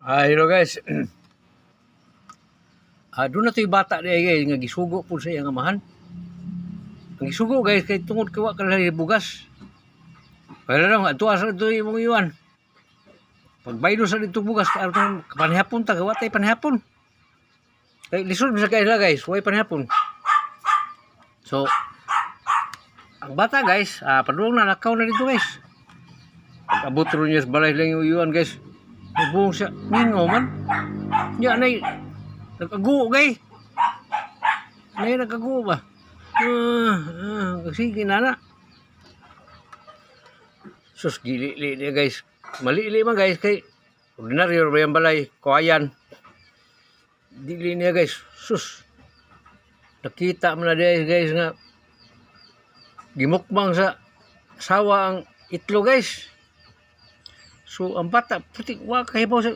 Hello guys. Doon na to yung bata niya guys, nga gisugo po sa iyang amahan. Ang gisugo guys, kay tungod kawa ka lang bugas. Kaya lang, ato asa ito yung mga iwan. Pagbaydo sa dito bugas, panihapon ta, gawa tayo panihapon. Kaya lisod sa kaila guys, huwag panihapon. So, ang bata guys, padulang na, nakaw na dito guys. Pag-abot rin niya sa balay lang yung iwan guys. Nagbuhong siya, ningo man. Yan ay, nakaguo gay. Nay nakaguo ba? Sige na. Sus gili niya guys. Mali man guys kay ordinaryo ba yung balay, kuhayan. Dili niya guys. Sus. Nakita mo na guys nga gimukbang sa sawa ang itlo guys. So ang bata putik wa kahibaw sa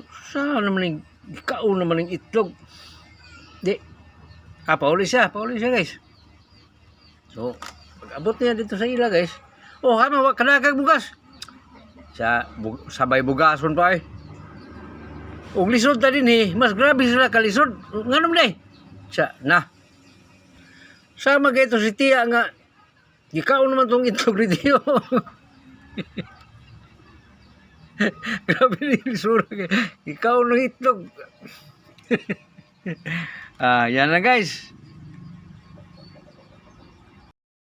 naman yung ikaw naman yung itlog. Di. Pauli siya guys. So, pag-abot niya dito sa ila guys. Oh, hama, kanakag bugas. Sabay bugason pa eh. Og lisod ta din eh. Mas grabe sila kalisod. Nga naman eh. Siya, na. Sama kayo ito si Tia nga. Ikaw naman itong itlog ni Tio. Grabe ni Sura. Ikaw ng itlog. Yan na guys.